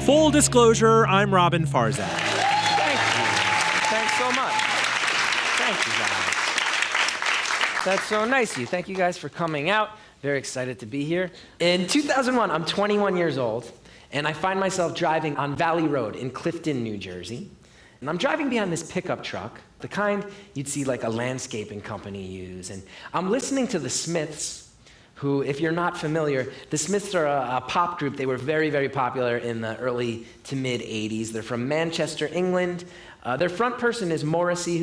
Full disclosure, I'm Robin Farzad. Thank you. Thanks so much. Thank you, guys. That's so nice of you. Thank you guys for coming out. Very excited to be here. In 2001, I'm 21 years old, and I find myself driving on Valley Road in Clifton, New Jersey. And I'm driving behind this pickup truck, the kind you'd see like a landscaping company use. And I'm listening to the Smiths, who, if you're not familiar, the Smiths are a pop group. They were very, very popular in the early to mid 80s. They're from Manchester, England. Their front person is Morrissey,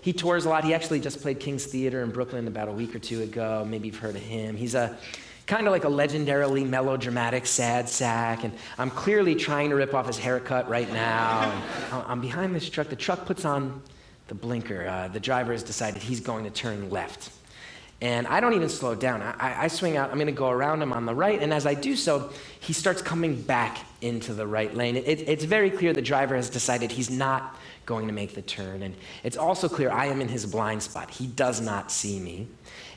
he tours a lot. He actually just played King's Theater in Brooklyn about a week or two ago. Maybe you've heard of him. He's a kind of like a legendarily melodramatic sad sack, and I'm clearly trying to rip off his haircut right now. And I'm behind this truck. The truck puts on the blinker. The driver has decided he's going to turn left. And I don't even slow down. I swing out. I'm going to go around him on the right. And as I do so, he starts coming back into the right lane. It's very clear the driver has decided he's not going to make the turn. And it's also clear I am in his blind spot. He does not see me.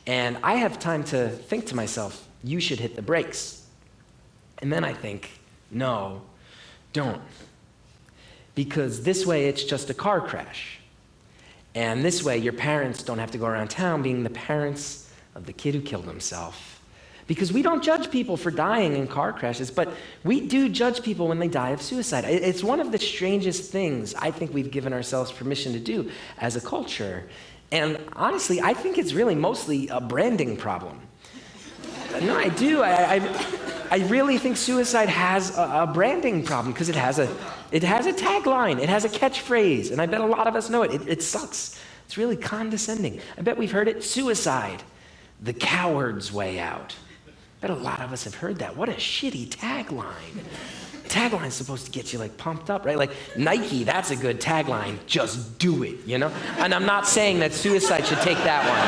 And I have time to think to myself, you should hit the brakes. And then I think, no, don't. Because this way it's just a car crash. And this way, your parents don't have to go around town being the parents of the kid who killed himself. Because we don't judge people for dying in car crashes, but we do judge people when they die of suicide. It's one of the strangest things I think we've given ourselves permission to do as a culture. And honestly, I think it's really mostly a branding problem. No, I do. I really think suicide has a branding problem because it has a tagline, it has a catchphrase, and I bet a lot of us know it. It sucks. It's really condescending. I bet we've heard it. Suicide, the coward's way out. I bet a lot of us have heard that. What a shitty tagline. Tagline's supposed to get you like pumped up, right? Like Nike, that's a good tagline. Just do it, you know? And I'm not saying that suicide should take that one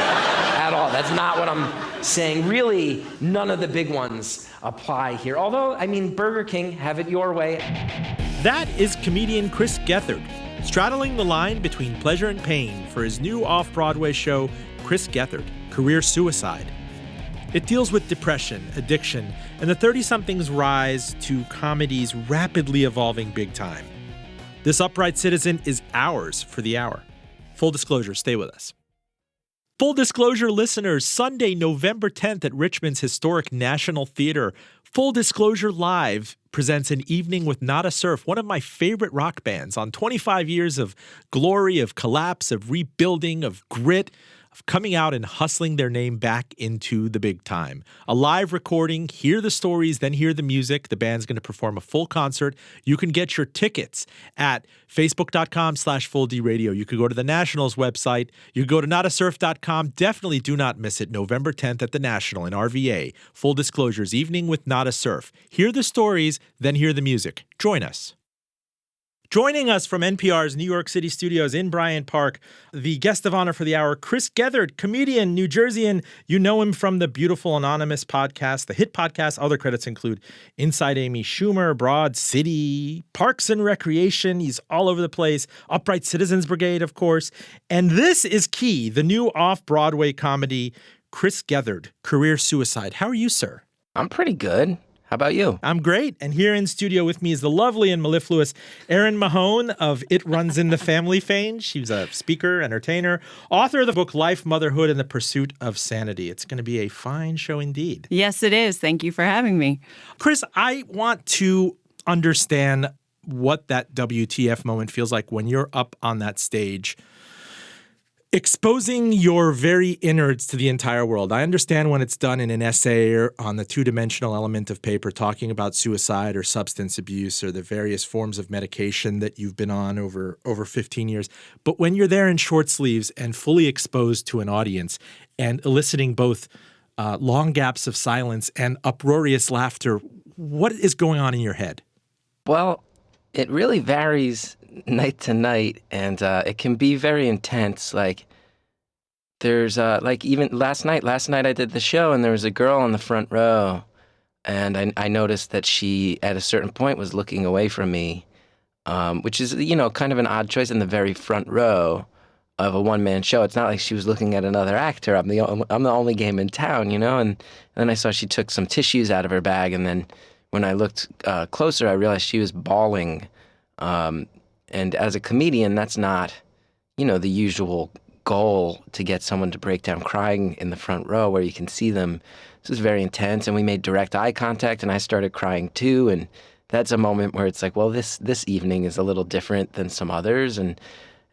at all. That's not what I'm saying. Really, none of the big ones apply here. Although, I mean, Burger King, have it your way. That is comedian Chris Gethard, straddling the line between pleasure and pain for his new off-Broadway show, Chris Gethard, Career Suicide. It deals with depression, addiction, and the 30-somethings' rise to comedy's rapidly evolving big time. This upright citizen is ours for the hour. Full disclosure, stay with us. Full disclosure, listeners, Sunday, November 10th at Richmond's historic National Theater, Full Disclosure Live presents an evening with Nada Surf, one of my favorite rock bands, on 25 years of glory, of collapse, of rebuilding, of grit, of coming out and hustling their name back into the big time. A live recording, hear the stories, then hear the music. The band's going to perform a full concert. You can get your tickets at facebook.com/FullDRadio. You could go to the National's website. You could go to nadasurf.com. Definitely do not miss it. November 10th at the National in RVA. Full disclosures, evening with Nada Surf. Hear the stories, then hear the music. Join us. Joining us from NPR's New York City studios in Bryant Park, the guest of honor for the hour, Chris Gethard, comedian, New Jerseyan. You know him from the Beautiful Anonymous podcast, the hit podcast. Other credits include Inside Amy Schumer, Broad City, Parks and Recreation. He's all over the place. Upright Citizens Brigade, of course. And this is key, the new off-Broadway comedy, Chris Gethard, Career Suicide. How are you, sir? I'm pretty good. How about you? I'm great. And here in studio with me is the lovely and mellifluous Erin Mahone of It Runs in the Family fame. She's a speaker, entertainer, author of the book Life, Motherhood, and the Pursuit of Sanity. It's going to be a fine show indeed. Yes, it is. Thank you for having me. Chris, I want to understand what that WTF moment feels like when you're up on that stage exposing your very innards to the entire world. I understand when it's done in an essay or on the two-dimensional element of paper, talking about suicide or substance abuse or the various forms of medication that you've been on over 15 years. But when you're there in short sleeves and fully exposed to an audience and eliciting both long gaps of silence and uproarious laughter, what is going on in your head? Well, it really varies night to night, and it can be very intense. Like, there's like even last night I did the show, and there was a girl in the front row, and I noticed that she at a certain point was looking away from me, which is, you know, kind of an odd choice in the very front row of a one-man show. It's not like she was looking at another actor. I'm the only game in town, you know. And then I saw she took some tissues out of her bag and then when I looked closer, I realized she was bawling. And as a comedian, that's not, the usual goal to get someone to break down crying in the front row where you can see them. This was very intense, and we made direct eye contact, and I started crying too. And that's a moment where it's like, well, this evening is a little different than some others, and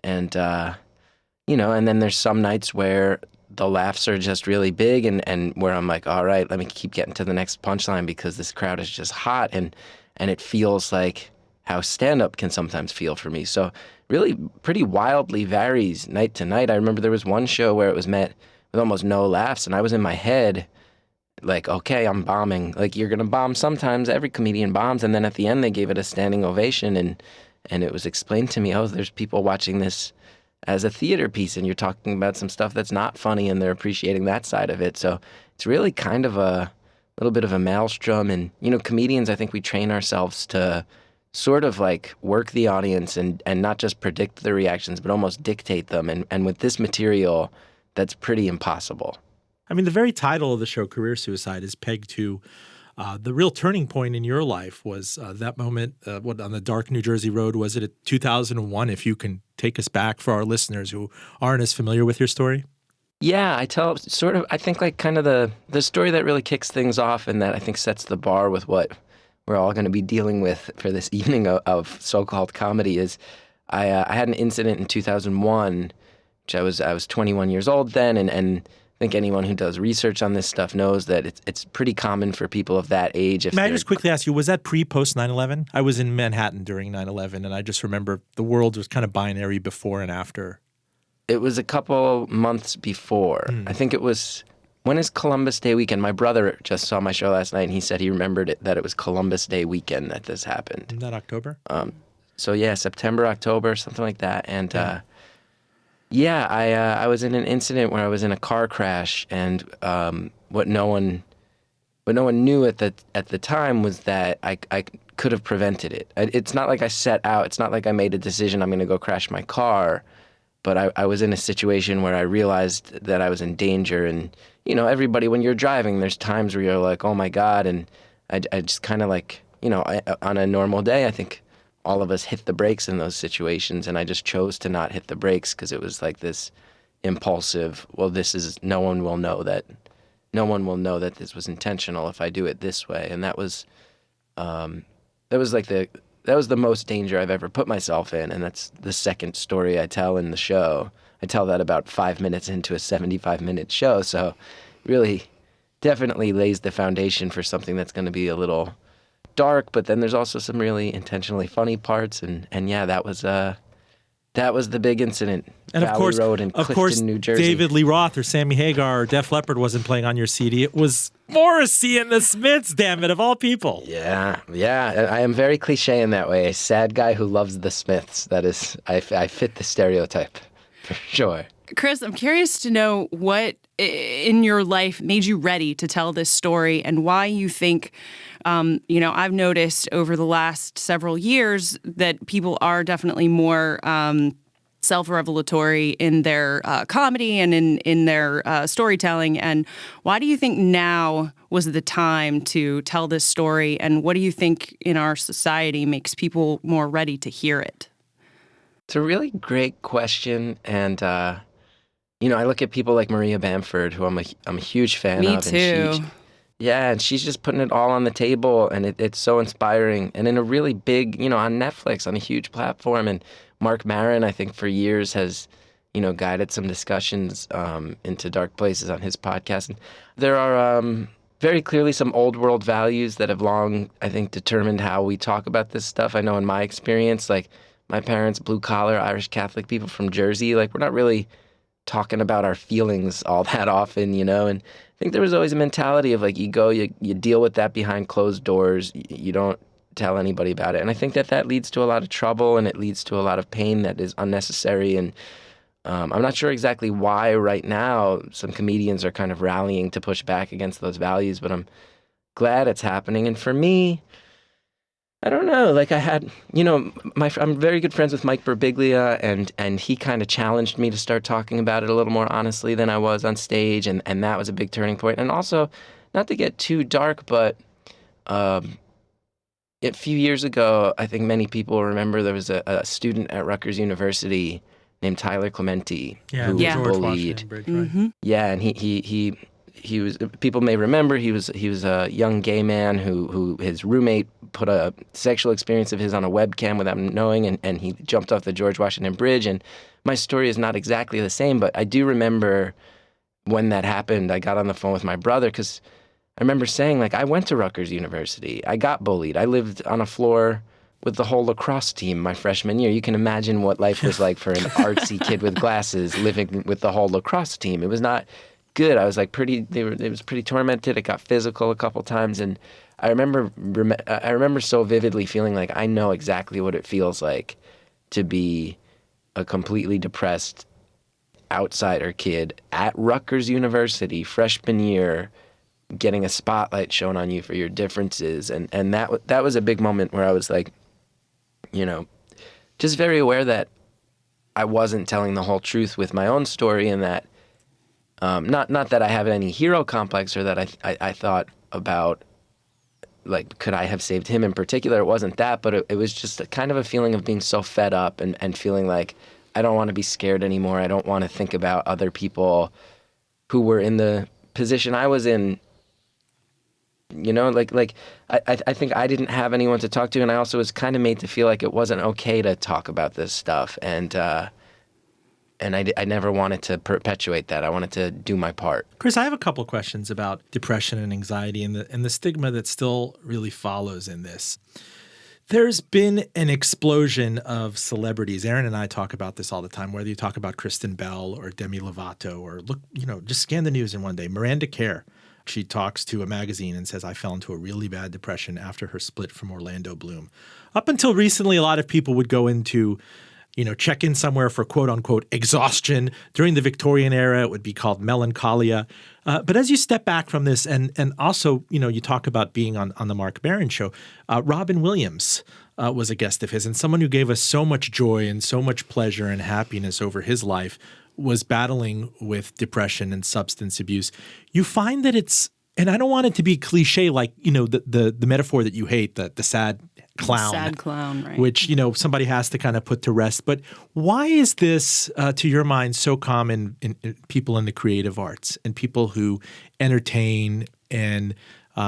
and then there's some nights where the laughs are just really big, and where I'm like, all right, let me keep getting to the next punchline because this crowd is just hot, and it feels like how stand-up can sometimes feel for me. So really pretty wildly varies night to night. I remember there was one show where it was met with almost no laughs, and I was in my head like, okay, I'm bombing. Like, you're going to bomb sometimes. Every comedian bombs. And then at the end, they gave it a standing ovation, and it was explained to me, oh, there's people watching this as a theater piece, and you're talking about some stuff that's not funny, and they're appreciating that side of it. So it's really kind of a little bit of a maelstrom. And, comedians, I think we train ourselves to sort of like work the audience and not just predict the reactions, but almost dictate them. And with this material, that's pretty impossible. I mean, the very title of the show, Career Suicide, is pegged to the real turning point in your life was that moment, on the dark New Jersey road, was it at 2001? If you can take us back for our listeners who aren't as familiar with your story. Yeah, I tell sort of, I think like kind of the story that really kicks things off and that I think sets the bar with what we're all going to be dealing with for this evening of so-called comedy is I had an incident in 2001, which I was 21 years old then, and I think anyone who does research on this stuff knows that it's pretty common for people of that age. May I just quickly ask you, was that pre-post 9/11? I was in Manhattan during 9/11, and I just remember the world was kind of binary before and after. It was a couple months before. I think it was, when is Columbus Day weekend? My brother just saw my show last night, and he said he remembered it, that it was Columbus Day weekend that this happened. Isn't that October? So yeah, September, October, something like that. And I was in an incident where I was in a car crash, and what no one knew at the time was that I could have prevented it. It's not like I set out. It's not like I made a decision I'm going to go crash my car, but I was in a situation where I realized that I was in danger. And everybody, when you're driving, there's times where you're like, oh my God, and I just kind of like, on a normal day, I think all of us hit the brakes in those situations, and I just chose to not hit the brakes because it was like this impulsive, well, no one will know that this was intentional if I do it this way. And that was the most danger I've ever put myself in, and that's the second story I tell in the show. I tell that about 5 minutes into a 75-minute show, so really definitely lays the foundation for something that's going to be a little dark, but then there's also some really intentionally funny parts, and yeah, that was the big incident. And Valley Road in Clifton, New Jersey. David Lee Roth or Sammy Hagar or Def Leppard wasn't playing on your CD. It was Morrissey and the Smiths, damn it, of all people. Yeah. I am very cliche in that way. A sad guy who loves the Smiths. That is, I fit the stereotype for sure. Chris, I'm curious to know what in your life made you ready to tell this story and why you think, I've noticed over the last several years that people are definitely more self-revelatory in their comedy and in their storytelling. And why do you think now was the time to tell this story? And what do you think in our society makes people more ready to hear it? It's a really great question. And, I look at people like Maria Bamford, who I'm a huge fan Me of. too. And she's just putting it all on the table, and it's so inspiring. And in a really big, on Netflix, on a huge platform. And Mark Maron, I think for years has, guided some discussions into dark places on his podcast. And there are very clearly some old world values that have long, I think, determined how we talk about this stuff. I know in my experience, like my parents, blue collar, Irish Catholic people from Jersey, like we're not really talking about our feelings all that often, and I think there was always a mentality of like you deal with that behind closed doors, you don't tell anybody about it. And I think that leads to a lot of trouble, and it leads to a lot of pain that is unnecessary. And I'm not sure exactly why right now some comedians are kind of rallying to push back against those values, but I'm glad it's happening. And for me, I don't know, like I had, I'm very good friends with Mike Birbiglia, and he kind of challenged me to start talking about it a little more honestly than I was on stage, and that was a big turning point. And also, not to get too dark, but a few years ago, I think many people remember there was a student at Rutgers University named Tyler Clementi Yeah, who the was George bullied. Washington Bridge, right? Yeah, and he was. People may remember he was a young gay man who his roommate put a sexual experience of his on a webcam without him knowing, and he jumped off the George Washington Bridge. And my story is not exactly the same, but I do remember when that happened. I got on the phone with my brother because I remember saying, like, I went to Rutgers University. I got bullied. I lived on a floor with the whole lacrosse team my freshman year. You can imagine what life was like for an artsy kid with glasses living with the whole lacrosse team. It was not good. I was like it was pretty tormented. It got physical a couple times. And I remember so vividly feeling like I know exactly what it feels like to be a completely depressed outsider kid at Rutgers University freshman year, getting a spotlight shown on you for your differences. And that was a big moment where I was like, just very aware that I wasn't telling the whole truth with my own story, and that not that I have any hero complex or that I thought about, like, could I have saved him in particular? It wasn't that, but it was just a kind of a feeling of being so fed up and feeling like I don't want to be scared anymore. I don't want to think about other people who were in the position I was in. I think I didn't have anyone to talk to, and I also was kind of made to feel like it wasn't okay to talk about this stuff, and I never wanted to perpetuate that. I wanted to do my part. Chris, I have a couple questions about depression and anxiety and the stigma that still really follows in this. There's been an explosion of celebrities. Aaron and I talk about this all the time, whether you talk about Kristen Bell or Demi Lovato or just scan the news in one day. Miranda Kerr. She talks to a magazine and says, I fell into a really bad depression after her split from Orlando Bloom. Up until recently, a lot of people would go into, check in somewhere for quote unquote exhaustion. During the Victorian era, it would be called melancholia. But as you step back from this and also, you talk about being on the Mark Maron show, Robin Williams was a guest of his, and someone who gave us so much joy and so much pleasure and happiness over his life was battling with depression and substance abuse. You find that it's, and I don't want it to be cliche, like, the metaphor that you hate, the sad clown. Sad clown, right. Which, somebody has to kind of put to rest. But why is this, to your mind, so common in people in the creative arts and people who entertain and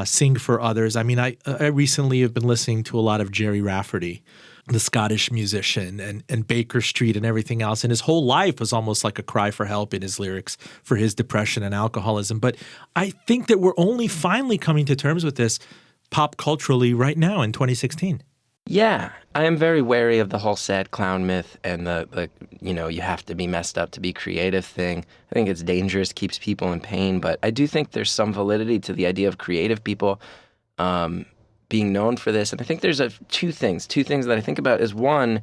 sing for others? I mean, I recently have been listening to a lot of Jerry Rafferty, the Scottish musician, and Baker Street and everything else. And his whole life was almost like a cry for help in his lyrics for his depression and alcoholism. But I think that we're only finally coming to terms with this pop culturally right now in 2016. Yeah, I am very wary of the whole sad clown myth and the you have to be messed up to be creative thing. I think it's dangerous, keeps people in pain. But I do think there's some validity to the idea of creative people being known for this. And I think there's two things that I think about is, one,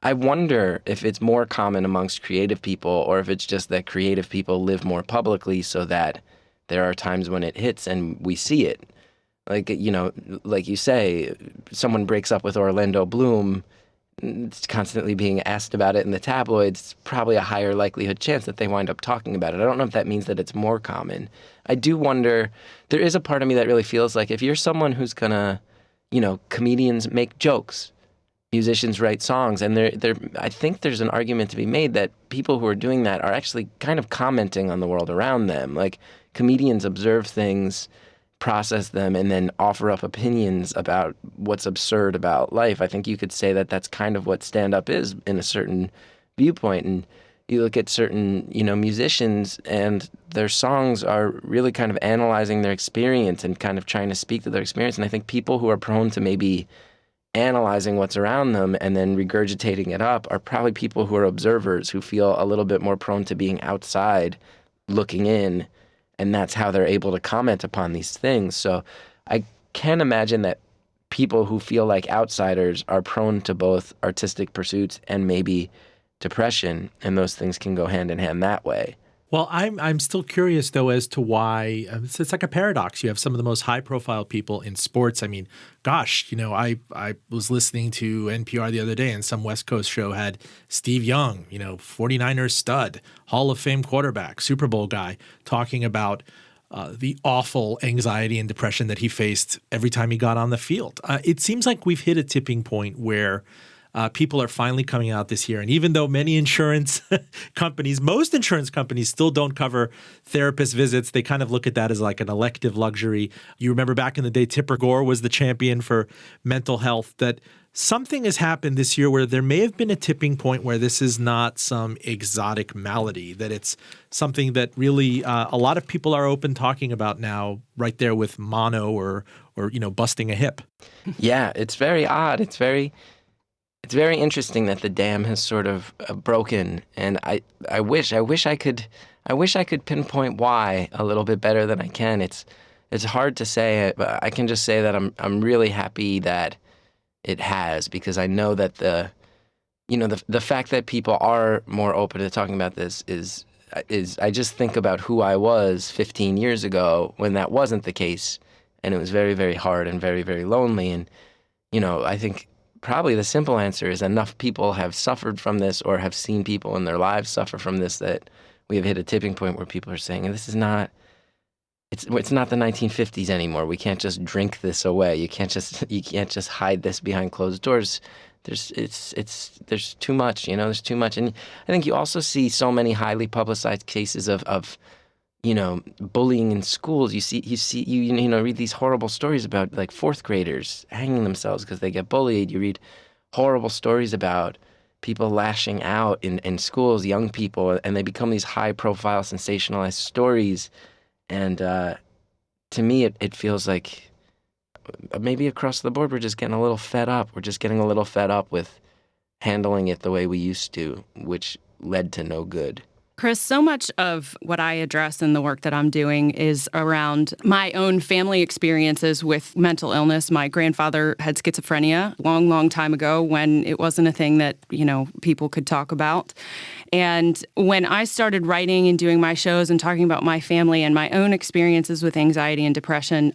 I wonder if it's more common amongst creative people or if it's just that creative people live more publicly so that there are times when it hits and we see it. Like, like you say, someone breaks up with Orlando Bloom, it's constantly being asked about it in the tabloids. It's probably a higher likelihood chance that they wind up talking about it. I don't know if that means that it's more common. I do wonder, there is a part of me that really feels like if you're someone who's gonna, comedians make jokes, musicians write songs, and I think there's an argument to be made that people who are doing that are actually kind of commenting on the world around them. Like, comedians observe things, process them, and then offer up opinions about what's absurd about life. I think you could say that that's kind of what stand-up is in a certain viewpoint. And you look at certain, musicians, and their songs are really kind of analyzing their experience and kind of trying to speak to their experience. And I think people who are prone to maybe analyzing what's around them and then regurgitating it up are probably people who are observers, who feel a little bit more prone to being outside, looking in, and that's how they're able to comment upon these things. So I can imagine that people who feel like outsiders are prone to both artistic pursuits and maybe depression, and those things can go hand in hand that way. Well, I'm still curious, though, as to why it's like a paradox. You have some of the most high-profile people in sports. I mean, gosh, I was listening to NPR the other day, and some West Coast show had Steve Young, 49ers stud, Hall of Fame quarterback, Super Bowl guy, talking about the awful anxiety and depression that he faced every time he got on the field. It seems like we've hit a tipping point where people are finally coming out this year. And even though many insurance companies, most insurance companies still don't cover therapist visits, they kind of look at that as like an elective luxury. You remember back in the day, Tipper Gore was the champion for mental health, that something has happened this year where there may have been a tipping point where this is not some exotic malady, that it's something that really a lot of people are open talking about now, right there with mono or busting a hip. Yeah, it's very odd. It's very interesting that the dam has sort of broken, and I wish I could pinpoint why a little bit better than I can. It's hard to say, but I can just say that I'm really happy that it has, because I know that the fact that people are more open to talking about this is I just think about who I was 15 years ago when that wasn't the case, and it was very, very hard and very, very lonely. And I think probably the simple answer is enough people have suffered from this or have seen people in their lives suffer from this that we have hit a tipping point where people are saying, this is not, it's not the 1950s anymore. We can't just drink this away. You can't just hide this behind closed doors. There's too much, there's too much. And I think you also see so many highly publicized cases of bullying in schools. You read these horrible stories about like fourth graders hanging themselves because they get bullied. You read horrible stories about people lashing out in schools, young people, and they become these high profile, sensationalized stories. And to me, it feels like maybe across the board, we're just getting a little fed up. We're just getting a little fed up with handling it the way we used to, which led to no good. Chris, so much of what I address in the work that I'm doing is around my own family experiences with mental illness. My grandfather had schizophrenia long, long time ago when it wasn't a thing that, people could talk about. And when I started writing and doing my shows and talking about my family and my own experiences with anxiety and depression,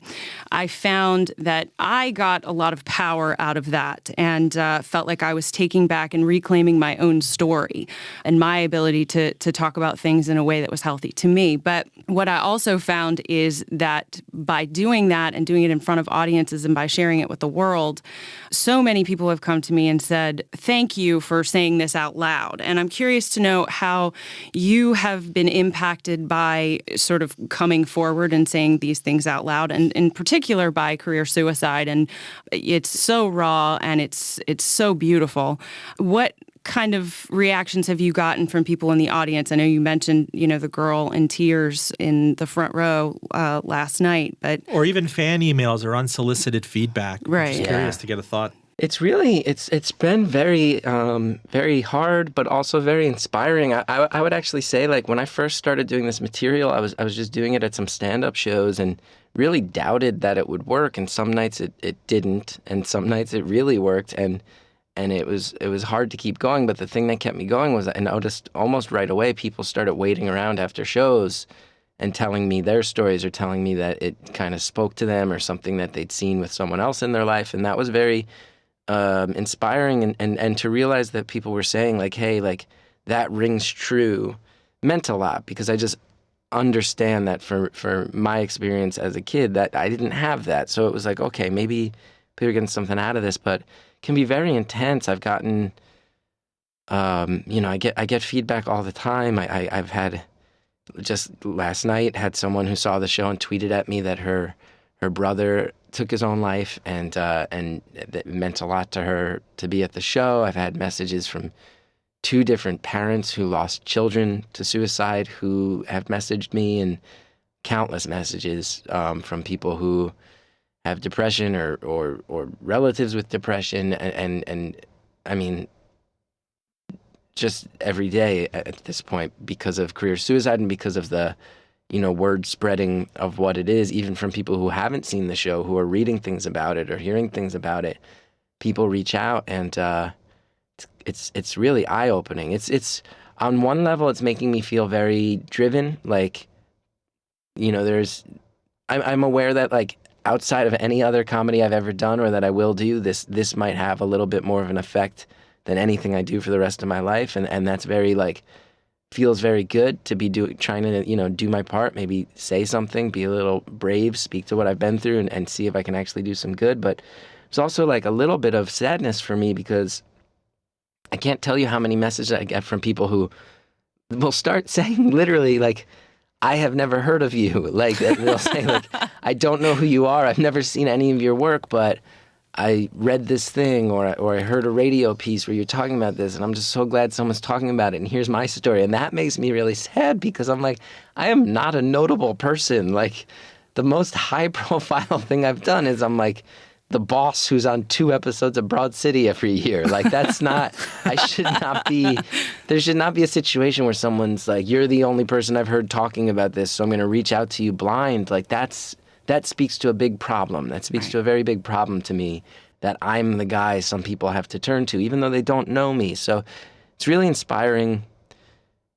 I found that I got a lot of power out of that and felt like I was taking back and reclaiming my own story and my ability to talk about things in a way that was healthy to me. But what I also found is that by doing that and doing it in front of audiences and by sharing it with the world, so many people have come to me and said, thank you for saying this out loud. And I'm curious to know how you have been impacted by sort of coming forward and saying these things out loud, and in particular by career suicide. And it's so raw and it's so beautiful. What kind of reactions have you gotten from people in the audience? I know you mentioned, the girl in tears in the front row last night, but or even fan emails or unsolicited feedback. Right. I'm just curious to get a thought. It's really, it's been very, very hard, but also very inspiring. I would actually say, like, when I first started doing this material, I was just doing it at some stand-up shows and really doubted that it would work. And some nights it didn't, and some nights it really worked. And it was hard to keep going. But the thing that kept me going was I noticed almost right away people started waiting around after shows and telling me their stories or telling me that it kind of spoke to them or something that they'd seen with someone else in their life. And that was very inspiring, and to realize that people were saying, like, hey, like, that rings true, meant a lot, because I just understand that for my experience as a kid that I didn't have that. So it was like, okay, maybe people are getting something out of this, but it can be very intense. I've gotten, I get feedback all the time. I've had, just last night, had someone who saw the show and tweeted at me that her brother took his own life, and it meant a lot to her to be at the show. I've had messages from 2 different parents who lost children to suicide who have messaged me, and countless messages from people who have depression or relatives with depression, and I mean, just every day at this point, because of career suicide and because of the word spreading of what it is, even from people who haven't seen the show, who are reading things about it or hearing things about it. People reach out, and it's really eye-opening. It's on one level, it's making me feel very driven. Like, I'm aware that, like, outside of any other comedy I've ever done or that I will do, this might have a little bit more of an effect than anything I do for the rest of my life, and that's very, like, feels very good to be trying to, do my part, maybe say something, be a little brave, speak to what I've been through and see if I can actually do some good. But it's also like a little bit of sadness for me because I can't tell you how many messages I get from people who will start saying literally like, I have never heard of you. Like they'll say like, I don't know who you are. I've never seen any of your work, but I read this thing or I heard a radio piece where you're talking about this, and I'm just so glad someone's talking about it, and here's my story. And that makes me really sad because I'm like, I am not a notable person. Like, the most high-profile thing I've done is I'm like the boss who's on 2 episodes of Broad City every year. Like, that's not, there should not be a situation where someone's like, you're the only person I've heard talking about this, so I'm going to reach out to you blind. Like, that speaks to a big problem. That speaks to a very big problem to me, that I'm the guy some people have to turn to, even though they don't know me. So it's really inspiring,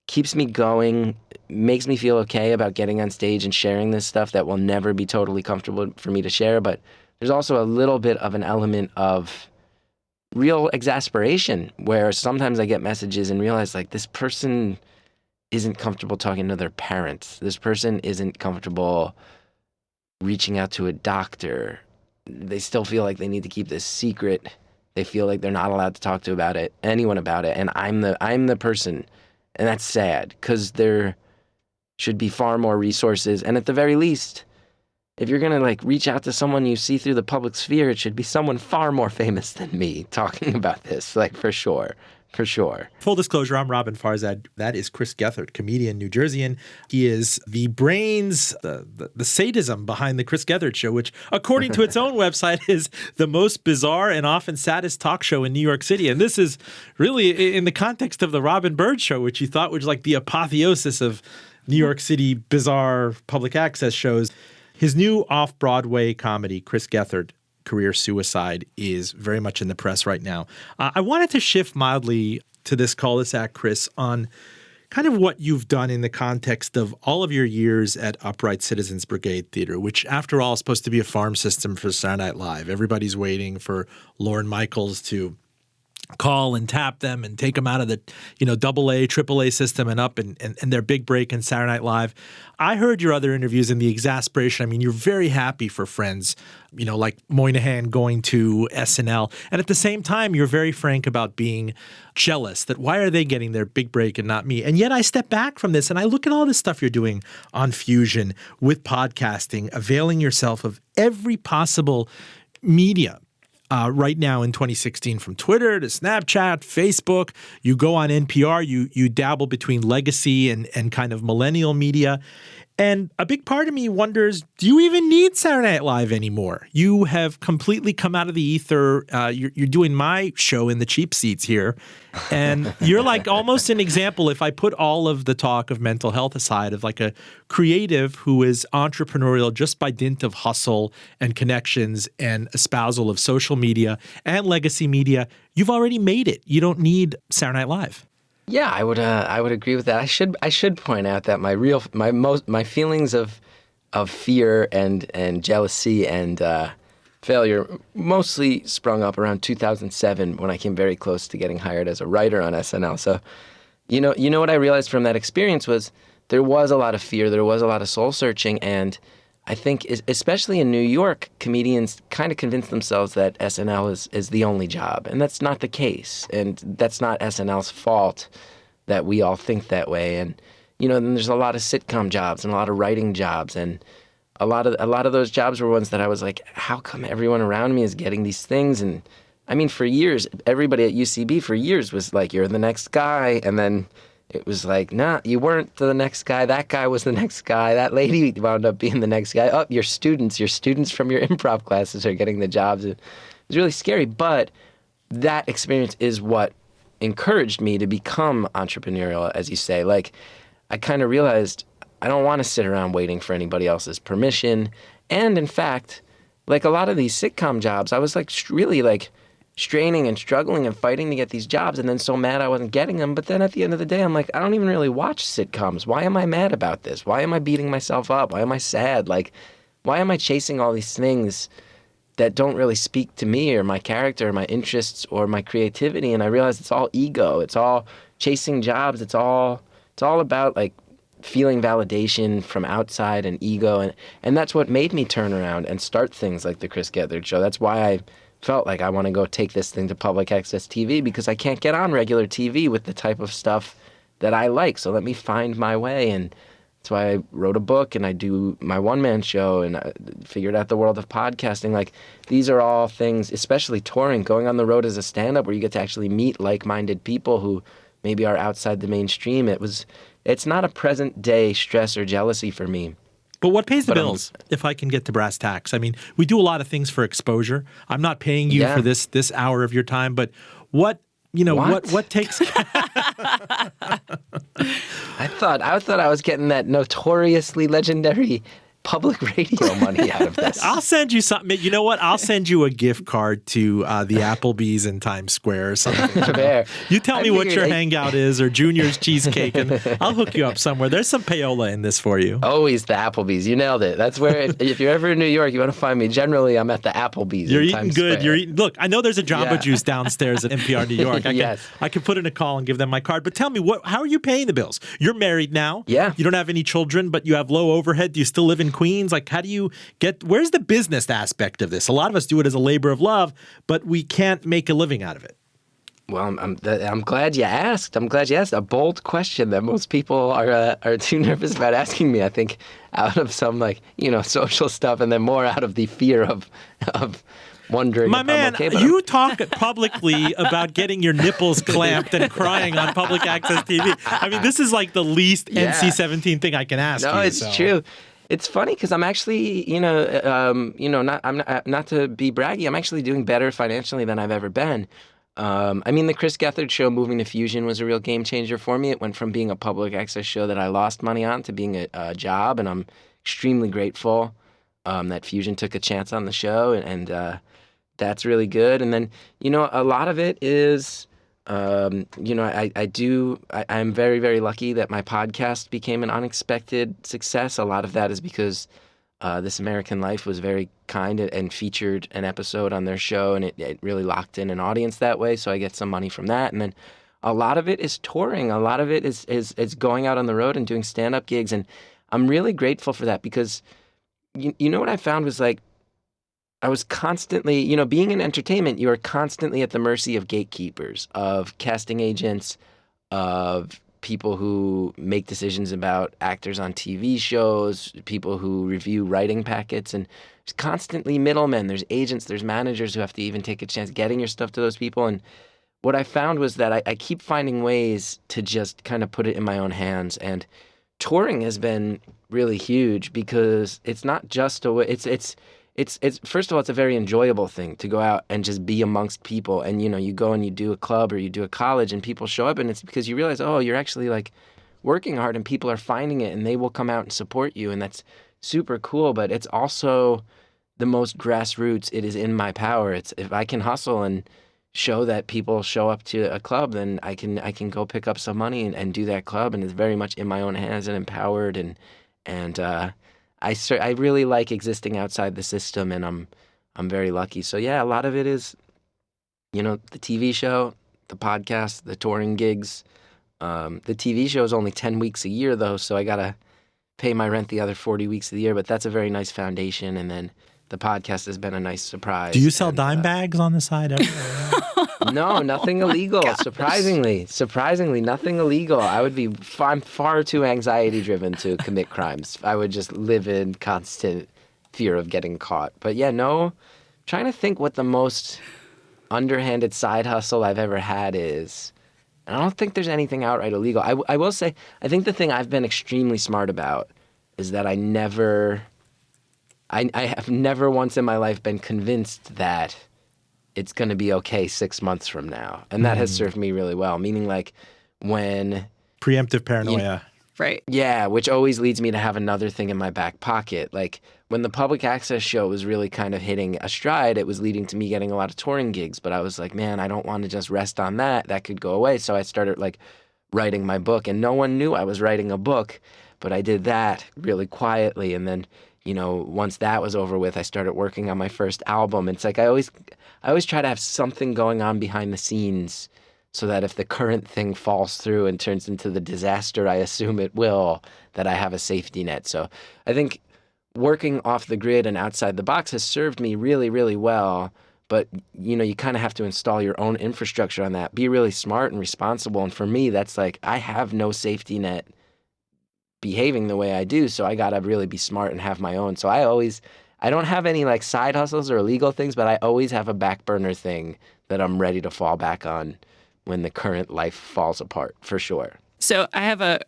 keeps me going, makes me feel okay about getting on stage and sharing this stuff that will never be totally comfortable for me to share. But there's also a little bit of an element of real exasperation where sometimes I get messages and realize like this person isn't comfortable talking to their parents. This person isn't comfortable reaching out to a doctor. They still feel like they need to keep this secret. They feel like they're not allowed to talk to anyone about it. And I'm the person. And that's sad because there should be far more resources. And at the very least, if you're going to like reach out to someone you see through the public sphere, it should be someone far more famous than me talking about this, like for sure. For sure. Full disclosure, I'm Robin Farzad. That is Chris Gethard, comedian, New Jerseyan. He is the brains, the sadism behind the Chris Gethard Show, which, according to its own website, is the most bizarre and often saddest talk show in New York City. And this is really in the context of the Robin Bird Show, which you thought was like the apotheosis of New York City bizarre public access shows. His new off-Broadway comedy, Chris Gethard, Career Suicide, is very much in the press right now. I wanted to shift mildly to this cul-de-sac, Chris, on kind of what you've done in the context of all of your years at Upright Citizens Brigade Theater, which, after all, is supposed to be a farm system for Saturday Night Live. Everybody's waiting for Lorne Michaels to call and tap them and take them out of the, AA, AAA system and up and their big break in Saturday Night Live. I heard your other interviews and the exasperation. I mean, you're very happy for friends, like Moynihan going to SNL. And at the same time, you're very frank about being jealous that why are they getting their big break and not me? And yet I step back from this and I look at all this stuff you're doing on Fusion with podcasting, availing yourself of every possible media. Right now in 2016, from Twitter to Snapchat, Facebook, you go on NPR, you dabble between legacy and kind of millennial media. And a big part of me wonders, do you even need Saturday Night Live anymore? You have completely come out of the ether. You're doing my show in the cheap seats here. And you're like almost an example, if I put all of the talk of mental health aside, of like a creative who is entrepreneurial just by dint of hustle and connections and espousal of social media and legacy media. You've already made it. You don't need Saturday Night Live. Yeah, I would agree with that. I should point out that my feelings of fear and jealousy and failure mostly sprung up around 2007 when I came very close to getting hired as a writer on SNL. So, you know what I realized from that experience was there was a lot of fear, there was a lot of soul searching, and I think, especially in New York, comedians kind of convince themselves that SNL is the only job, and that's not the case, and that's not SNL's fault that we all think that way. And then there's a lot of sitcom jobs and a lot of writing jobs, and a lot of those jobs were ones that I was like, how come everyone around me is getting these things? And I mean, for years, everybody at UCB for years was like, you're the next guy, and then it was like, nah, you weren't the next guy. That guy was the next guy. That lady wound up being the next guy. Oh, your students from your improv classes are getting the jobs. It was really scary. But that experience is what encouraged me to become entrepreneurial, as you say. Like, I kind of realized I don't want to sit around waiting for anybody else's permission. And in fact, like a lot of these sitcom jobs, I was like really like straining and struggling and fighting to get these jobs, and then so mad I wasn't getting them. But then at the end of the day, I'm like, I don't even really watch sitcoms. Why am I mad about this? Why am I beating myself up? Why am I sad? Like, why am I chasing all these things that don't really speak to me or my character or my interests or my creativity? And I realized it's all ego. It's all chasing jobs. It's all it's all about like feeling validation from outside and ego, and that's what made me turn around and start things like the Chris Gethard Show. That's why I felt like I want to go take this thing to public access TV, because I can't get on regular TV with the type of stuff that I like. So let me find my way, and that's why I wrote a book and I do my one-man show and I figured out the world of podcasting. Like, these are all things, especially touring, going on the road as a stand-up where you get to actually meet like-minded people who maybe are outside the mainstream. It's not a present-day stress or jealousy for me. But what pays the bills, if I can get to brass tacks? I mean, we do a lot of things for exposure. I'm not paying you for this hour of your time, but what takes... I thought I was getting that notoriously legendary public radio money out of this. I'll send you something. You know what? I'll send you a gift card to the Applebee's in Times Square or something. Fair. You tell me what your hangout is, or Junior's Cheesecake, and I'll hook you up somewhere. There's some payola in this for you. Always the Applebee's. You nailed it. That's where, if you're ever in New York, you want to find me. Generally, I'm at the Applebee's. You're in eating Times good. Square. Look, I know there's a Jamba Juice downstairs at NPR New York. I can put in a call and give them my card. But tell me, how are you paying the bills? You're married now. Yeah. You don't have any children, but you have low overhead. Do you still live in Queens? Like, how do you where's the business aspect of this? A lot of us do it as a labor of love, but we can't make a living out of it. Well, I'm glad you asked. A bold question that most people are too nervous about asking me. I think out of some social stuff, and then more out of the fear of wondering. My if man, I'm okay, but you talk publicly about getting your nipples clamped and crying on public access TV. I mean, this is like the least NC-17 thing I can ask. No, it's true. It's funny because I'm actually, not to be braggy, I'm actually doing better financially than I've ever been. The Chris Gethard Show moving to Fusion was a real game changer for me. It went from being a public access show that I lost money on to being a job, and I'm extremely grateful that Fusion took a chance on the show, and that's really good. And then, a lot of it is... I'm very, very lucky that my podcast became an unexpected success. A lot of that is because This American Life was very kind and featured an episode on their show, and it really locked in an audience that way. So I get some money from that. And then a lot of it is touring. A lot of it is going out on the road and doing stand-up gigs. And I'm really grateful for that because, you know what I found was like, I was constantly, being in entertainment, you are constantly at the mercy of gatekeepers, of casting agents, of people who make decisions about actors on TV shows, people who review writing packets, and there's constantly middlemen. There's agents, there's managers who have to even take a chance getting your stuff to those people. And what I found was that I keep finding ways to just kind of put it in my own hands. And touring has been really huge because it's not just a way, it's first of all, it's a very enjoyable thing to go out and just be amongst people. And, you go and you do a club or you do a college and people show up, and it's because you realize, oh, you're actually like working hard and people are finding it and they will come out and support you. And that's super cool. But it's also the most grassroots. It is in my power. It's if I can hustle and show that people show up to a club, then I can go pick up some money and do that club. And it's very much in my own hands and empowered. And I really like existing outside the system, and I'm very lucky. So yeah, a lot of it is, the TV show, the podcast, the touring gigs. The TV show is only 10 weeks a year though, so I gotta pay my rent the other 40 weeks of the year. But that's a very nice foundation, and then the podcast has been a nice surprise. Do you sell dime bags on the side? No, nothing illegal. Surprisingly, nothing illegal. I'm far too anxiety driven to commit crimes. I would just live in constant fear of getting caught. But yeah, no, trying to think what the most underhanded side hustle I've ever had is. And I don't think there's anything outright illegal. I will say, I think the thing I've been extremely smart about is that I have never once in my life been convinced that it's going to be okay 6 months from now. And that has served me really well. Meaning like when... Preemptive paranoia. Right. Yeah, which always leads me to have another thing in my back pocket. Like when the public access show was really kind of hitting a stride, it was leading to me getting a lot of touring gigs. But I was like, man, I don't want to just rest on that. That could go away. So I started like writing my book. And no one knew I was writing a book. But I did that really quietly. And then... once that was over with, I started working on my first album. It's like I always try to have something going on behind the scenes so that if the current thing falls through and turns into the disaster I assume it will, that I have a safety net. So I think working off the grid and outside the box has served me really, really well. But, you kind of have to install your own infrastructure on that. Be really smart and responsible. And for me, that's like, I have no safety net behaving the way I do. So I got to really be smart and have my own. So I don't have any like side hustles or illegal things, but I always have a back burner thing that I'm ready to fall back on when the current life falls apart, for sure. So I have a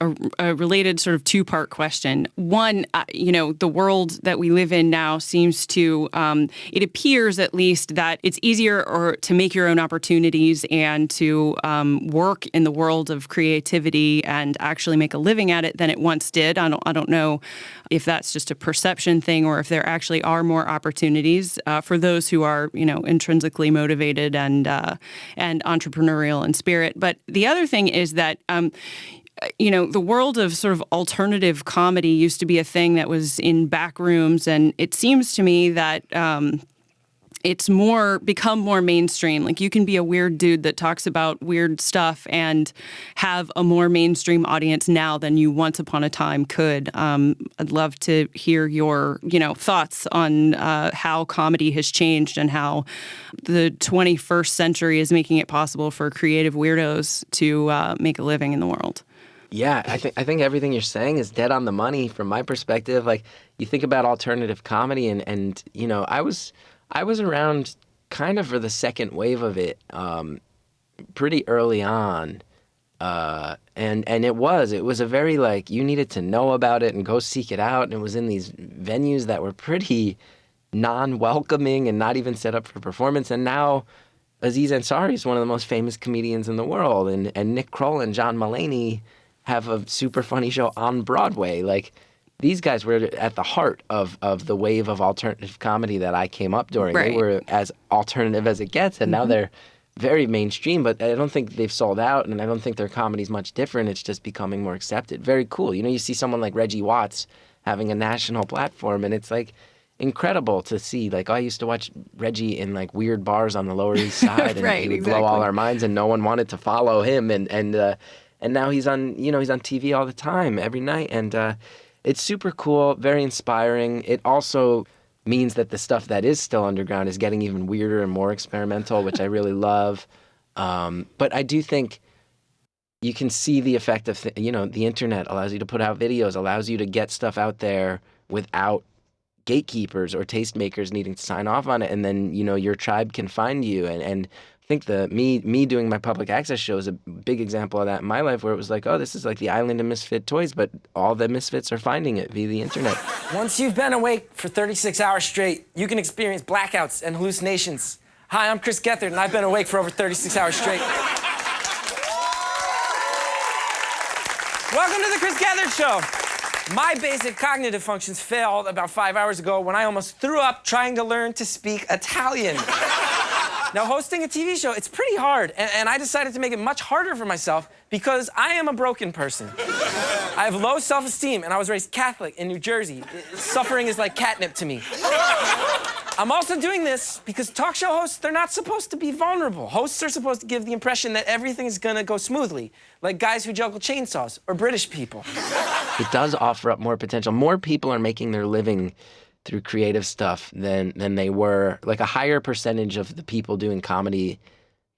related sort of two-part question. One, the world that we live in now seems to, it appears at least that it's easier to make your own opportunities and to work in the world of creativity and actually make a living at it than it once did. I don't know if that's just a perception thing or if there actually are more opportunities for those who are, intrinsically motivated and entrepreneurial in spirit. But the other thing is that the world of sort of alternative comedy used to be a thing that was in back rooms, and it seems to me that it's become more mainstream. Like, you can be a weird dude that talks about weird stuff and have a more mainstream audience now than you once upon a time could. I'd love to hear your, thoughts on how comedy has changed and how the 21st century is making it possible for creative weirdos to make a living in the world. Yeah, I think everything you're saying is dead on the money from my perspective. Like, you think about alternative comedy and I was around kind of for the second wave of it pretty early on. And it was a very, like, you needed to know about it and go seek it out. And it was in these venues that were pretty non-welcoming and not even set up for performance. And now Aziz Ansari is one of the most famous comedians in the world. And Nick Kroll and John Mulaney have a super funny show on Broadway. Like, these guys were at the heart of the wave of alternative comedy that I came up during. Right. They were as alternative as it gets, and now they're very mainstream, but I don't think they've sold out, and I don't think their comedy's much different. It's just becoming more accepted. Very cool. You see someone like Reggie Watts having a national platform, and it's like incredible to see. Like, I used to watch Reggie in like weird bars on the Lower East Side, and Right, he would exactly. blow all our minds, and no one wanted to follow him, and now he's on TV all the time, every night, and it's super cool, very inspiring. It also means that the stuff that is still underground is getting even weirder and more experimental, which I really love. But I do think you can see the effect of, the internet allows you to put out videos, allows you to get stuff out there without gatekeepers or tastemakers needing to sign off on it, and then your tribe can find you. And I think me doing my public access show is a big example of that in my life, where it was like, oh, this is like the island of misfit toys, but all the misfits are finding it via the internet. Once you've been awake for 36 hours straight, you can experience blackouts and hallucinations. Hi, I'm Chris Gethard, and I've been awake for over 36 hours straight. Welcome to the Chris Gethard Show. My basic cognitive functions failed about 5 hours ago when I almost threw up trying to learn to speak Italian. Now, hosting a TV show, it's pretty hard, and I decided to make it much harder for myself because I am a broken person. I have low self-esteem, and I was raised Catholic in New Jersey. Suffering is like catnip to me. I'm also doing this because talk show hosts, they're not supposed to be vulnerable. Hosts are supposed to give the impression that everything is gonna go smoothly, like guys who juggle chainsaws or British people. It does offer up more potential. More people are making their living through creative stuff than they were. Like, a higher percentage of the people doing comedy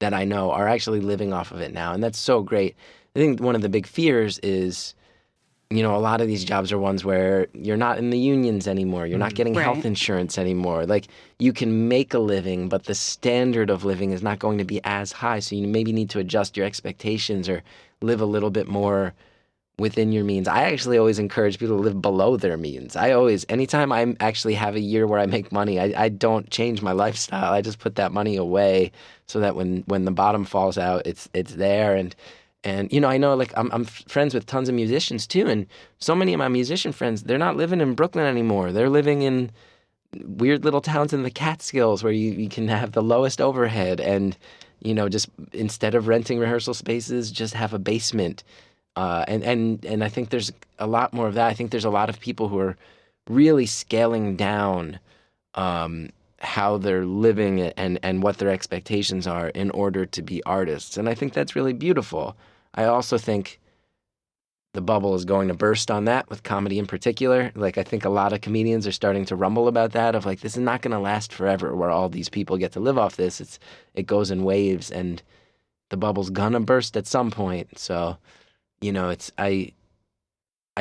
that I know are actually living off of it now, and that's so great. I think one of the big fears is, a lot of these jobs are ones where you're not in the unions anymore. You're not getting health insurance anymore. Like, you can make a living, but the standard of living is not going to be as high, so you maybe need to adjust your expectations or live a little bit more within your means. I actually always encourage people to live below their means. Anytime I actually have a year where I make money, I don't change my lifestyle. I just put that money away so that when the bottom falls out, it's there. And I know, like, I'm friends with tons of musicians too, and so many of my musician friends, they're not living in Brooklyn anymore. They're living in weird little towns in the Catskills where you can have the lowest overhead and, just instead of renting rehearsal spaces, just have a basement. And I think there's a lot more of that. I think there's a lot of people who are really scaling down how they're living and what their expectations are in order to be artists. And I think that's really beautiful. I also think the bubble is going to burst on that, with comedy in particular. Like, I think a lot of comedians are starting to rumble about that, of like, this is not going to last forever where all these people get to live off this. It goes in waves, and the bubble's gonna burst at some point. So, I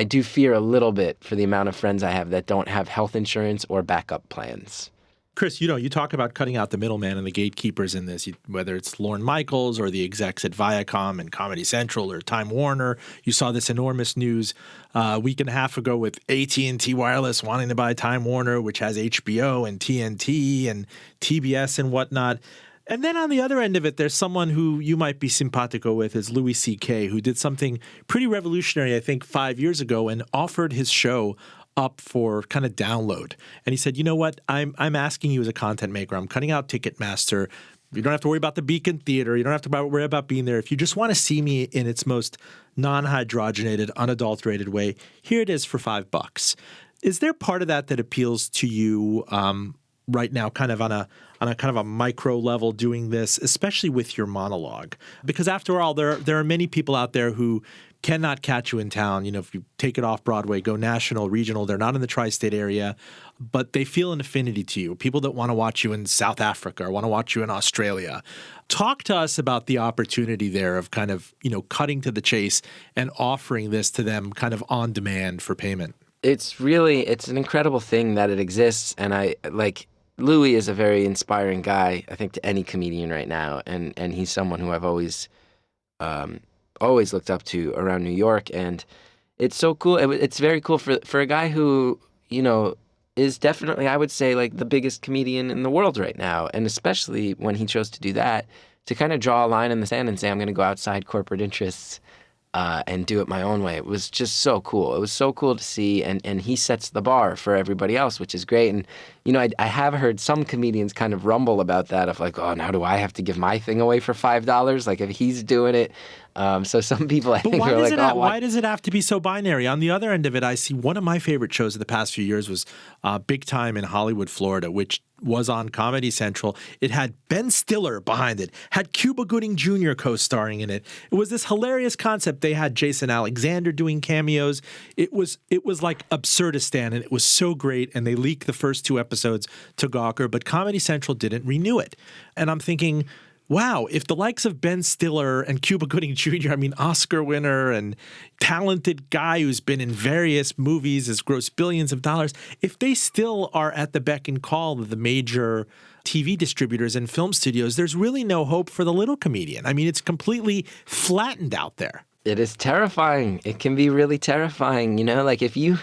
do fear a little bit for the amount of friends I have that don't have health insurance or backup plans. Chris, you talk about cutting out the middleman and the gatekeepers in this, whether it's Lorne Michaels or the execs at Viacom and Comedy Central or Time Warner. You saw this enormous news a week and a half ago with AT&T Wireless wanting to buy Time Warner, which has HBO and TNT and TBS and whatnot. And then on the other end of it, there's someone who you might be simpatico with, is Louis C.K., who did something pretty revolutionary, I think, 5 years ago, and offered his show up for kind of download. And he said, you know what, I'm asking you as a content maker, I'm cutting out Ticketmaster. You don't have to worry about the Beacon Theater. You don't have to worry about being there. If you just want to see me in its most non-hydrogenated, unadulterated way, here it is for $5. Is there part of that appeals to you right now, kind of on a kind of a micro level, doing this, especially with your monologue? Because after all, there are many people out there who cannot catch you in town. If you take it off Broadway, go national, regional, they're not in the tri-state area, but they feel an affinity to you. People that want to watch you in South Africa or want to watch you in Australia. Talk to us about the opportunity there of kind of, cutting to the chase and offering this to them kind of on demand for payment. It's an incredible thing that it exists. And Louis is a very inspiring guy, I think, to any comedian right now. And he's someone who I've always looked up to around New York. And it's so cool. It's very cool for a guy who, is definitely, I would say, like the biggest comedian in the world right now. And especially when he chose to do that, to kind of draw a line in the sand and say, I'm going to go outside corporate interests and do it my own way. It was just so cool. It was so cool to see. And he sets the bar for everybody else, which is great. And, I have heard some comedians kind of rumble about that, of like, oh, now do I have to give my thing away for $5? Like, if he's doing it. So some people, I think, are like, why does it have to be so binary? On the other end of it, I see one of my favorite shows of the past few years was Big Time in Hollywood, Florida, which was on Comedy Central. It had Ben Stiller behind it, had Cuba Gooding Jr. co-starring in it. It was this hilarious concept. They had Jason Alexander doing cameos. It was like Absurdistan, and it was so great. And they leaked the first 2 episodes to Gawker, but Comedy Central didn't renew it. And I'm thinking, wow, if the likes of Ben Stiller and Cuba Gooding Jr., Oscar winner and talented guy who's been in various movies, has grossed billions of dollars, if they still are at the beck and call of the major TV distributors and film studios, there's really no hope for the little comedian. It's completely flattened out there. It is terrifying. It can be really terrifying. Like if you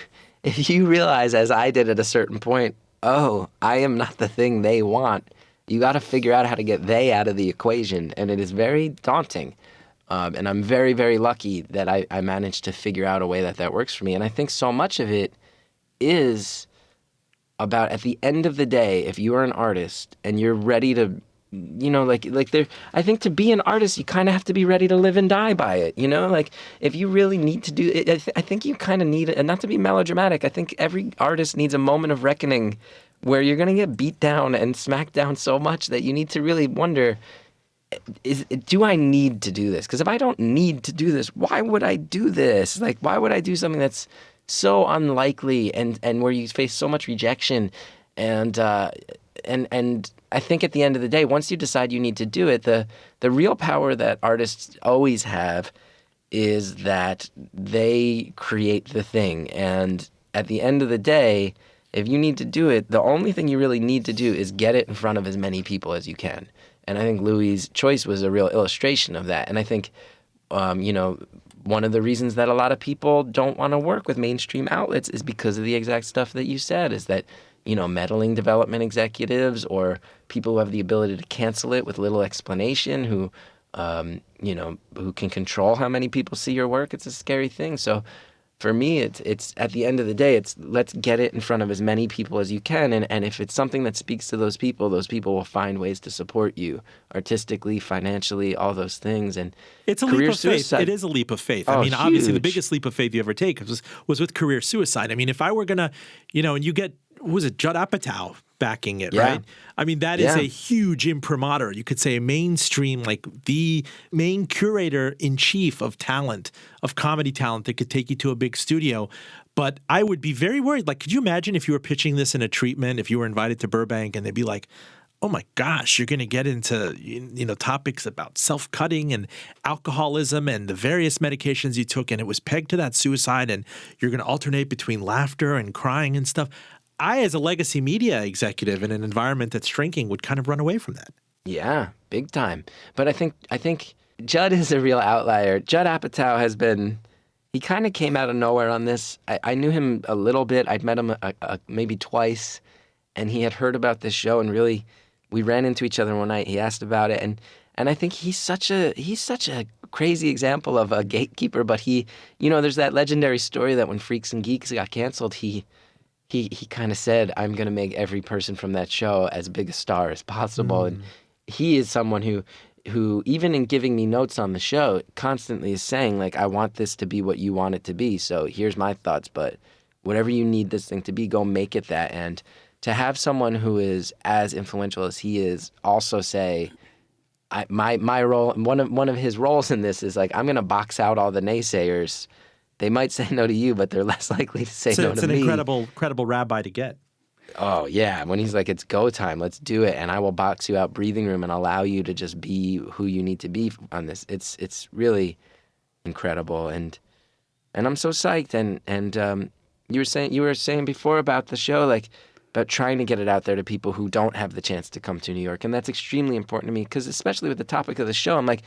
realize, as I did at a certain point, oh, I am not the thing they want, you got to figure out how to get they out of the equation. And it is very daunting. And I'm very, very lucky that I managed to figure out a way that works for me. And I think so much of it is about, at the end of the day, if you are an artist and you're ready to, I think to be an artist, you kind of have to be ready to live and die by it. Like if you really need to do it, I think you kind of need, and not to be melodramatic, I think every artist needs a moment of reckoning where you're going to get beat down and smacked down so much that you need to really wonder, do I need to do this? Because if I don't need to do this, why would I do this? Like, why would I do something that's so unlikely and where you face so much rejection? And I think at the end of the day, once you decide you need to do it, the real power that artists always have is that they create the thing. And at the end of the day, if you need to do it, the only thing you really need to do is get it in front of as many people as you can. And I think Louis' choice was a real illustration of that. And I think, one of the reasons that a lot of people don't want to work with mainstream outlets is because of the exact stuff that you said, is that, meddling development executives or people who have the ability to cancel it with little explanation, who can control how many people see your work. It's a scary thing. So for me, it's at the end of the day, it's let's get it in front of as many people as you can. And if it's something that speaks to those people will find ways to support you artistically, financially, all those things. And it's a leap of faith. It is a leap of faith. Obviously, the biggest leap of faith you ever take was with career suicide. If I were going to, and you get, who was it, Judd Apatow backing it, Yeah. right? I mean, that is Yeah. a huge imprimatur. You could say a mainstream, like the main curator in chief of talent, of comedy talent that could take you to a big studio. But I would be very worried. Like, could you imagine if you were pitching this in a treatment, if you were invited to Burbank and they'd be like, oh my gosh, you're going to get into, topics about self-cutting and alcoholism and the various medications you took, and it was pegged to that suicide, and you're going to alternate between laughter and crying and stuff. I, as a legacy media executive in an environment that's shrinking, would kind of run away from that. Yeah, big time. But I think Judd is a real outlier. Judd Apatow has been. He kind of came out of nowhere on this. I knew him a little bit. I'd met him maybe twice, and he had heard about this show, and really, we ran into each other one night. He asked about it, and I think he's such a crazy example of a gatekeeper. But there's that legendary story that when Freaks and Geeks got canceled, he kind of said, I'm going to make every person from that show as big a star as possible. And he is someone who even in giving me notes on the show, constantly is saying, like, I want this to be what you want it to be. So here's my thoughts, but whatever you need this thing to be, go make it that. And to have someone who is as influential as he is also say, my role, one of his roles in this is like, I'm going to box out all the naysayers. They might say no to you, but they're less likely to say no to me. It's an incredible rabbi to get. Oh, yeah. When he's like, it's go time, let's do it. And I will box you out breathing room and allow you to just be who you need to be on this. It's really incredible. And I'm so psyched. And you were saying before about the show, like, about trying to get it out there to people who don't have the chance to come to New York. And that's extremely important to me because especially with the topic of the show, I'm like,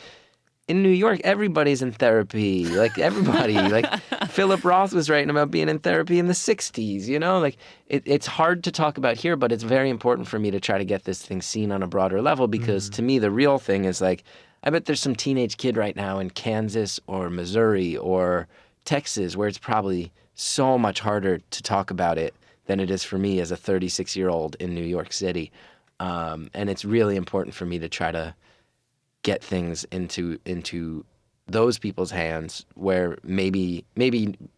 in New York, everybody's in therapy. Like, everybody. Like, Philip Roth was writing about being in therapy in the 60s, Like, it's hard to talk about here, but it's very important for me to try to get this thing seen on a broader level because to me, the real thing is, like, I bet there's some teenage kid right now in Kansas or Missouri or Texas where it's probably so much harder to talk about it than it is for me as a 36-year-old in New York City. And it's really important for me to try to get things into those people's hands where maybe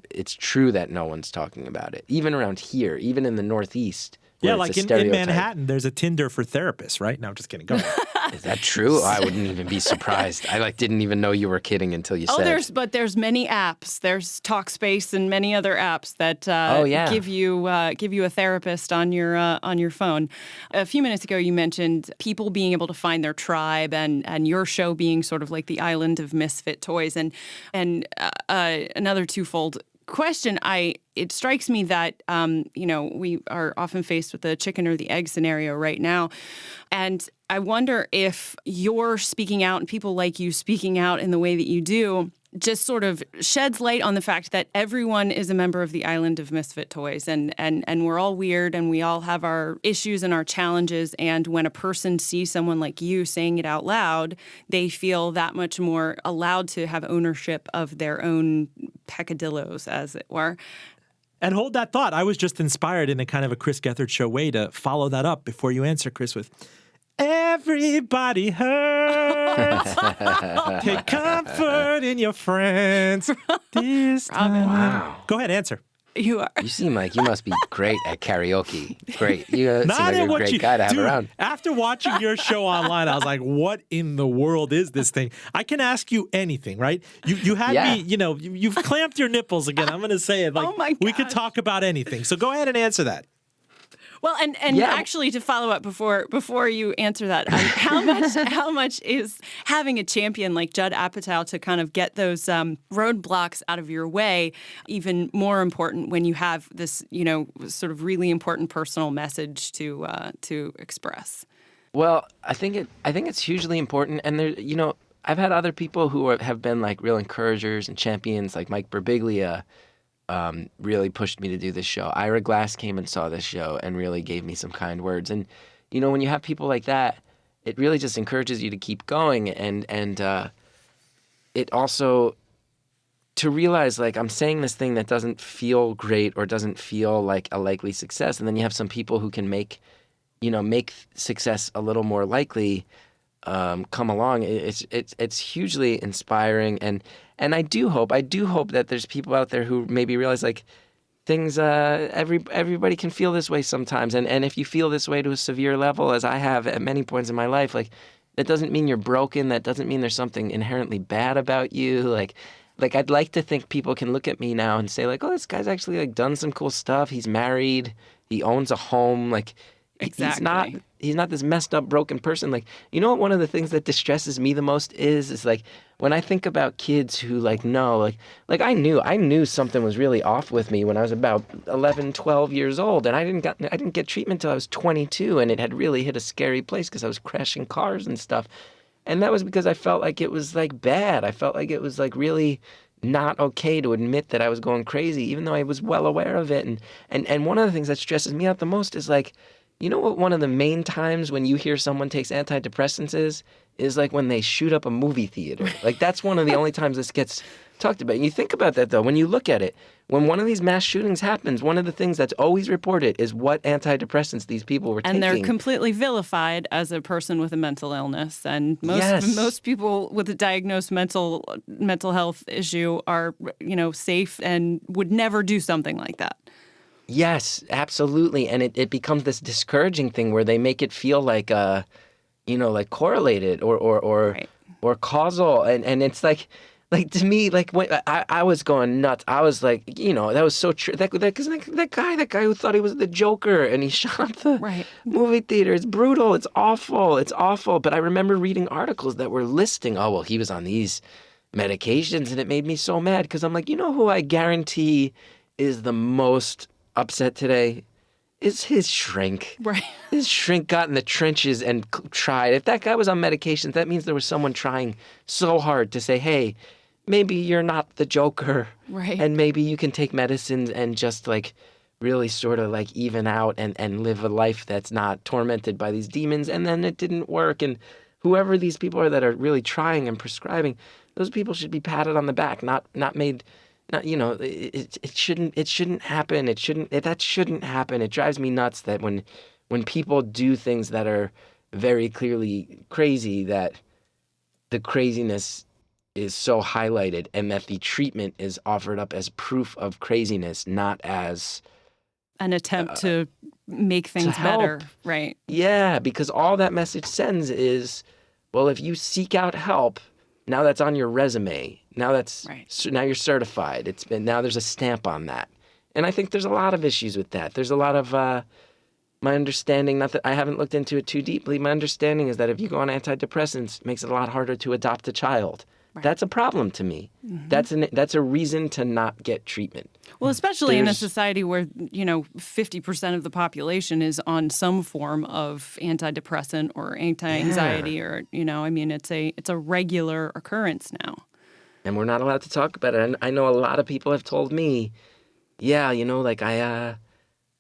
it's true that no one's talking about it. Even around here, even in the Northeast. Yeah, like in Manhattan, there's a Tinder for therapists, right? No, I'm just kidding. Go ahead. Is that true? I wouldn't even be surprised. I didn't even know you were kidding until you said. There's many apps. There's Talkspace and many other apps that give you a therapist on your phone. A few minutes ago, you mentioned people being able to find their tribe, and your show being sort of like the island of misfit toys, and another twofold question. It strikes me that we are often faced with the chicken or the egg scenario right now, and I wonder if you're speaking out and people like you speaking out in the way that you do just sort of sheds light on the fact that everyone is a member of the island of misfit toys, and we're all weird and we all have our issues and our challenges. And when a person sees someone like you saying it out loud, they feel that much more allowed to have ownership of their own peccadillos, as it were. And hold that thought. I was just inspired in a kind of a Chris Gethard show way to follow that up before you answer, Chris, with everybody hurts. Take comfort in your friends. This time. Wow. Go ahead, answer. You are. You seem like you must be great at karaoke. Great. You seem Not like at a what great you guy to have dude, around. After watching your show online, I was like, what in the world is this thing? I can ask you anything, right? You had me, you've clamped your nipples again. I'm going to say it. Like, oh my we could talk about anything. So go ahead and answer that. Well, and actually, to follow up before you answer that, how much is having a champion like Judd Apatow to kind of get those roadblocks out of your way even more important when you have this, sort of really important personal message to express? Well, I think it's hugely important, and there, I've had other people who have been like real encouragers and champions, like Mike Birbiglia. Really pushed me to do this show. Ira Glass came and saw this show and really gave me some kind words. And, when you have people like that, it really just encourages you to keep going. And it also, to realize, like, I'm saying this thing that doesn't feel great or doesn't feel like a likely success. And then you have some people who can make success a little more likely come along. It's hugely inspiring, and I do hope that there's people out there who maybe realize, like, things, everybody can feel this way sometimes. And if you feel this way to a severe level, as I have at many points in my life, like, that doesn't mean you're broken. That doesn't mean there's something inherently bad about you. Like I'd like to think people can look at me now and say, like, oh, this guy's actually, like, done some cool stuff. He's married. He owns a home. Like, Exactly. he's not this messed up, broken person. Like, you know what one of the things that distresses me the most is like, when I think about kids who, like, know, like I knew something was really off with me when I was about 11, 12 years old, and I didn't get treatment till I was 22, and it had really hit a scary place because I was crashing cars and stuff. And that was because I felt like it was, like, bad. I felt like it was, like, really not okay to admit that I was going crazy, even though I was well aware of it. And one of the things that stresses me out the most is, like, you know what one of the main times when you hear someone takes antidepressants is like when they shoot up a movie theater. Like, that's one of the only times this gets talked about. And you think about that, though, when you look at it, when one of these mass shootings happens, one of the things that's always reported is what antidepressants these people were taking. And they're completely vilified as a person with a mental illness. And Yes. most people with a diagnosed mental health issue are, safe and would never do something like that. Yes, absolutely. And it becomes this discouraging thing where they make it feel like, like correlated or Right. causal. And it's like to me, like, when I was going nuts. I was like, that was so true. That guy who thought he was the Joker and he shot the Right. movie theater. It's brutal. It's awful. It's awful. But I remember reading articles that were listing, oh, well, he was on these medications, and it made me so mad because I'm like, you know who I guarantee is the most upset today is his shrink. Right. His shrink got in the trenches and tried. If that guy was on medications, that means there was someone trying so hard to say, hey, maybe you're not the Joker. Right. And maybe you can take medicines and just, like, really sort of, like, even out and live a life that's not tormented by these demons. And then it didn't work. And whoever these people are that are really trying and prescribing, those people should be patted on the back, not made. Not, it shouldn't happen. That shouldn't happen. It drives me nuts that when people do things that are very clearly crazy, that the craziness is so highlighted and that the treatment is offered up as proof of craziness, not as An attempt to make things help. better. Right. Yeah, because all that message sends is, well, if you seek out help, now that's on your resume. Now now you're certified. Now there's a stamp on that. And I think there's a lot of issues with that. There's a lot of my understanding, not that I haven't looked into it too deeply, my understanding is that if you go on antidepressants, it makes it a lot harder to adopt a child. Right. That's a problem to me. Mm-hmm. That's a reason to not get treatment. Well, especially in a society where, 50% of the population is on some form of antidepressant or anti-anxiety or, it's a regular occurrence now. And we're not allowed to talk about it. And I know a lot of people have told me, yeah, like I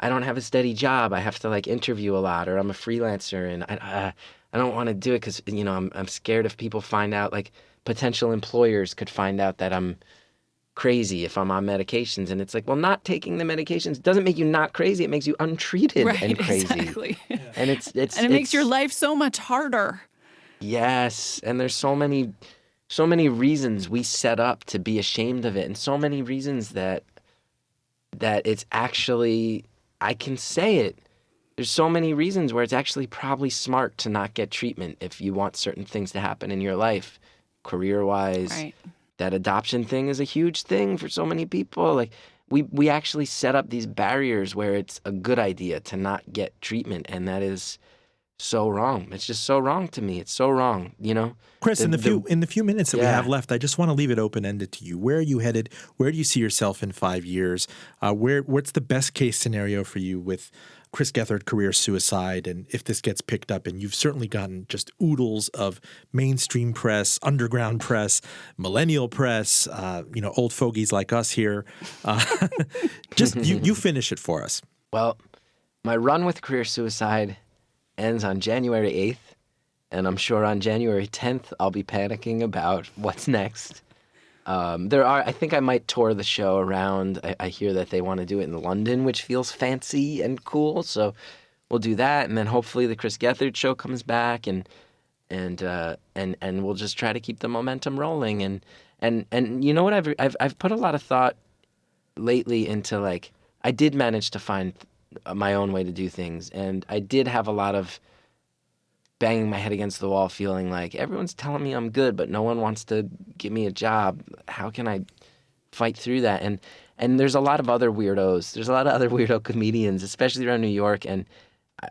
don't have a steady job. I have to, like, interview a lot, or I'm a freelancer and I don't want to do it because, I'm scared if people find out, like, potential employers could find out that I'm crazy if I'm on medications. And it's like, well, not taking the medications doesn't make you not crazy. It makes you untreated and crazy. Exactly. And it makes your life so much harder. Yes. And there's so many reasons we set up to be ashamed of it. And so many reasons that it's actually, I can say it. There's so many reasons where it's actually probably smart to not get treatment if you want certain things to happen in your life. Career-wise, right. That adoption thing is a huge thing for so many people. Like, we actually set up these barriers where it's a good idea to not get treatment, and that is so wrong. It's just so wrong to me. It's so wrong, Chris, in the few minutes that we have left, I just want to leave it open-ended to you. Where are you headed? Where do you see yourself in 5 years? What's the best case scenario for you with Chris Gethard, career suicide, and if this gets picked up? And you've certainly gotten just oodles of mainstream press, underground press, millennial press, old fogies like us here. Just you finish it for us. Well, my run with career suicide ends on January 8th, and I'm sure on January 10th I'll be panicking about what's next. I think I might tour the show around. I hear that they want to do it in London, which feels fancy and cool. So we'll do that, and then hopefully the Chris Gethard show comes back, and we'll just try to keep the momentum rolling. And you know what? I've put a lot of thought lately into, like, I did manage to find my own way to do things. And I did have a lot of banging my head against the wall, feeling like everyone's telling me I'm good, but no one wants to give me a job. How can I fight through that? And there's a lot of other weirdos. There's a lot of other weirdo comedians, especially around New York. And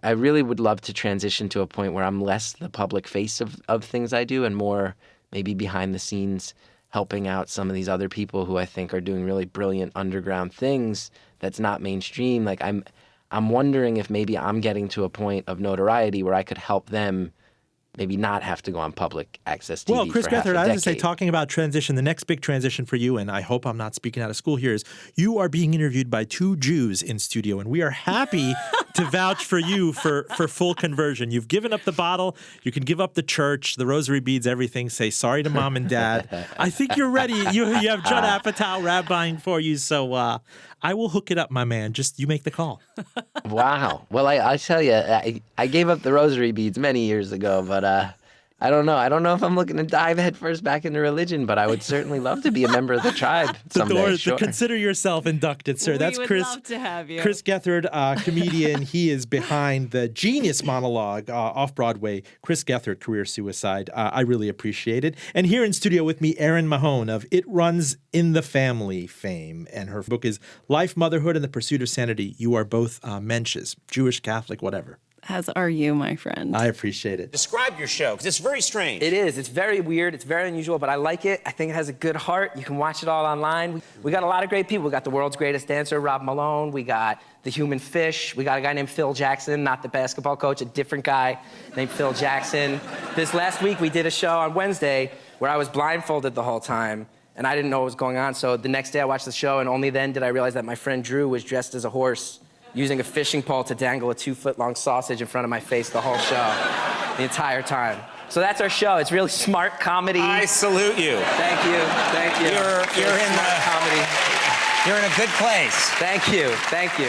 I really would love to transition to a point where I'm less the public face of things I do and more maybe behind the scenes helping out some of these other people who I think are doing really brilliant underground things that's not mainstream. Like I'm wondering if maybe I'm getting to a point of notoriety where I could help them maybe not have to go on public access TV. Well, Chris for half Gethard, a I was to say, decade. talking about transition, the next big transition for you, and I hope I'm not speaking out of school here, is you are being interviewed by two Jews in studio, and we are happy to vouch for you for full conversion. You've given up the bottle. You can give up the church, the rosary beads, everything. Say sorry to mom and dad. I think you're ready. You have Judd Apatow rabbiing for you, so I will hook it up, my man. Just you make the call. Wow. Well, I tell you, I gave up the rosary beads many years ago, but I don't know. I don't know if I'm looking to dive headfirst back into religion, but I would certainly love to be a member of the tribe someday. Sure. Consider yourself inducted, sir. That's we would Chris. love to have you. Chris Gethard, comedian. He is behind the genius monologue off Broadway. Chris Gethard, Career Suicide. I really appreciate it. And here in studio with me, Erin Mahone of It Runs in the Family fame, and her book is Life, Motherhood, and the Pursuit of Sanity. You are both mensches, Jewish, Catholic, whatever. As are you, my friend. I appreciate it. Describe your show, because it's very strange. It is. It's very weird. It's very unusual, but I like it. I think it has a good heart. You can watch it all online. We got a lot of great people. We got the world's greatest dancer, Rob Malone. We got the human fish. We got a guy named Phil Jackson, not the basketball coach, a different guy named Phil Jackson. This last week, we did a show on Wednesday where I was blindfolded the whole time, and I didn't know what was going on. So the next day, I watched the show, and only then did I realize that my friend Drew was dressed as a horse, using a fishing pole to dangle a 2-foot-long sausage in front of my face the whole show, the entire time. So that's our show. It's really smart comedy. I salute you. Thank you. Thank you. You're in smart comedy. You're in a good place. Thank you. Thank you.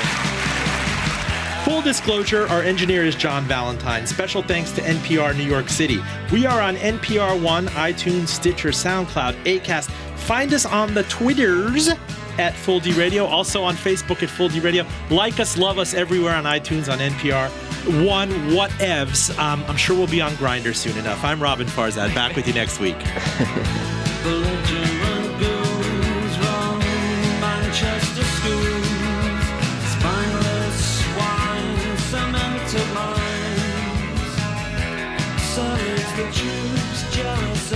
Full disclosure, our engineer is John Valentine. Special thanks to NPR New York City. We are on NPR One, iTunes, Stitcher, SoundCloud, Acast. Find us on the Twitters at Full D Radio, also on Facebook at Full D Radio. Like us, love us everywhere on iTunes, on NPR One, whatevs. I'm sure we'll be on Grindr soon enough. I'm Robin Farzad, back with you next week. Belligerent goons run Manchester schools, spineless swine, cemented minds. So is the Jews jealous